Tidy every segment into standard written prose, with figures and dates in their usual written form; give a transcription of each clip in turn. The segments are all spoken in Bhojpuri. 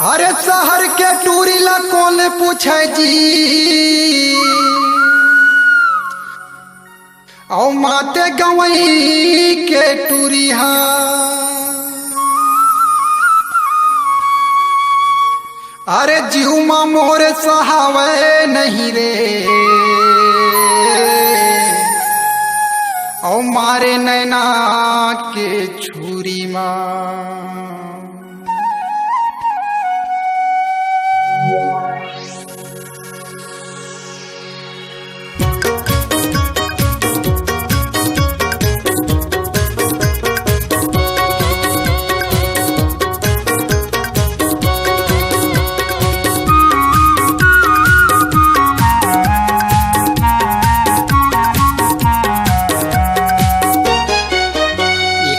अरे शहर के टूरी ला कौन पूछे जी औ माते गवई के टूरी हा अरे जीवा मोर सहावे नहीं रे औ मारे नैना के छुरी माँ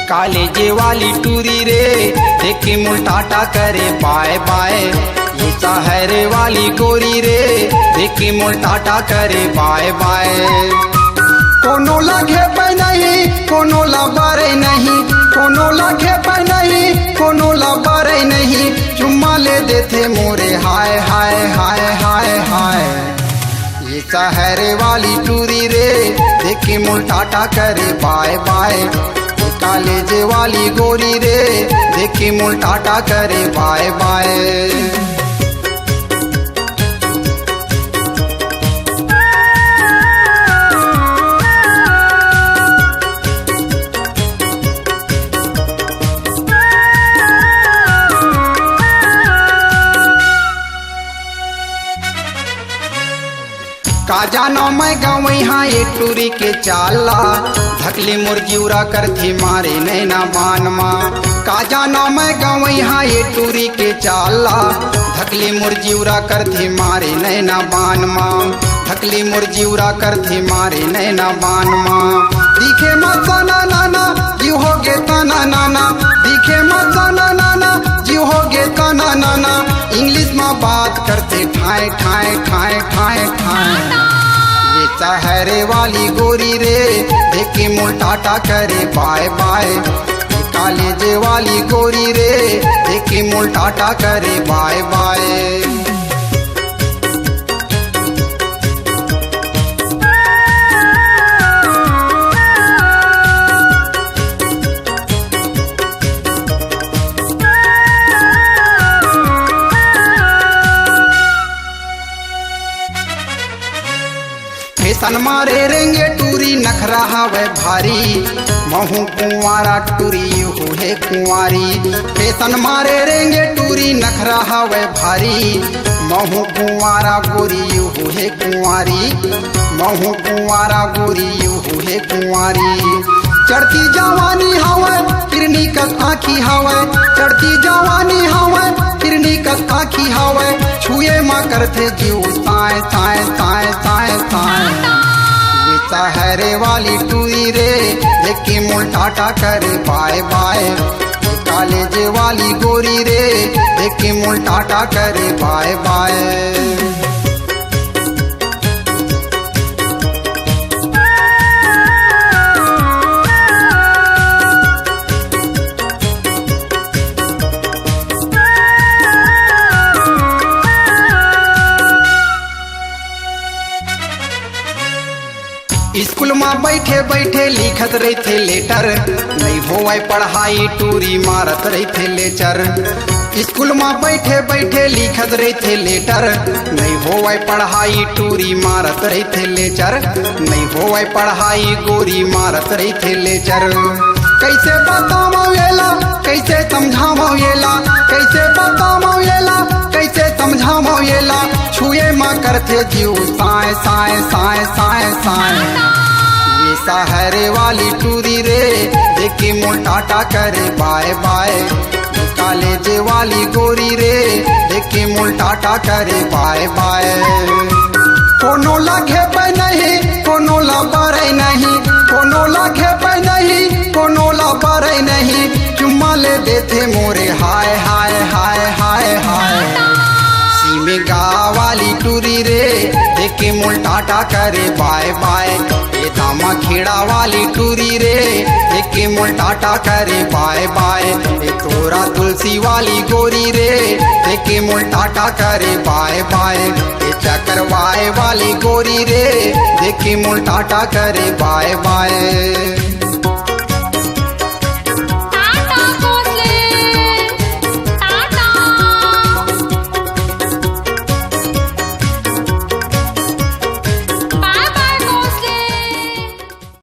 कालेजे वाली टूरी रे देखे मुलटाटा करे बाय बाय। ये सहरे वाली गोरी रे देखे मुलटाटा करे बाय बाय। कोनो लगे पे नहीं कोनो लबारे नहीं कोनो लगे पे नहीं कोनो लबारे नहीं चुम्मा ले देते मोरे हाय हाय हाय हाय हाय। ये सहरे वाली टूरी रे देखे मुलटाटा करे बाय बाय। कालेजे वाली गोरी रे देखी मुलटाटा करे बाय बाय। का जानो मैं गाँव यहाँ ये टूरी के चाला धकली मुरजिउरा करथी मारे नैना बान माँ। का जानो मैं गाँव यहाँ ये टूरी के चाला धकली मुरजिउरा करथी मारे नैना बान माँ। धकली मुरजिउरा करथी मारे नैना बान माँ। दिखे मत ना नाना जी हो गे तना नाना दिखे मत ना नाना जी हो गे तना नाना। इंग्लिश में बात करते ठाए ठाए ठाए ठाए ठाए। ये सहरे वाली गोरी रे देखे मुलटाटा करे बाय बाय। कालेजे वाली गोरी रे देखे मुलटाटा करे बाय बाय। फैशन मारे रेंगे टूरी नखरा हवे भारी महू कुंवारा टूरी हो है कुंवारी। फैशन मारे रेंगे टूरी नखरा हवे भारी महू कुंवारा गोरी हो है कुंवारी। महू कुंवारा गोरी हो है कुंवारी। चढ़ती जवानी हवे फिरनी कस आँखी हवे चढ़ती जवानी हवे फिरनी कस आँखी हवे। छुए माँ करते जीव साए साए साए साए साए। ये सहरे वाली टूरी रे देखे मुलटाटा करे बाय बाय। कालेजे वाली गोरी रे देखे मुलटाटा करे बाय बाय। स्कूल में बैठे बैठे लिखत रही थे लेटर नहीं होवे पढ़ाई टूरी मारत रही थे लेक्चर। स्कूल में बैठे बैठे लिखत रही थे लेटर नहीं होवे पढ़ाई टूरी मारत रही थे लेक्चर। नहीं होवे पढ़ाई गोरी मारत रही थे लेक्चर। कैसे बताओ येला कैसे समझाओ येला कैसे बताओ येला कैसे समझाओ येला। छुए माँ करते जीव साए साए साए साए साए। ये सहरे वाली टूरी रे देखे मुलटाटा करे बाय बाय। कालेजे वाली गोरी रे देखे मुलटाटा करे बाय बाय। कोनो लगे पे नहीं कोनो लबारे नहीं कोनो लगे पे नहीं कोनो लबारे नहीं चुम्मा ले देते मोरे हाय हाय हाय हाय हाय। सीमे गाँव वाली टूरी रे देखे मुलटाटा करे बाय बाय। दामा खेड़ा वाली टूरी रे देखे मुलटाटा करे बाय बाय। तोरा तुलसी वाली गोरी रे देखी मोर टाटा करे बाय बाय, ये चकरवाए वाली गोरी रे, देखी मोर टाटा करे बाय बाय।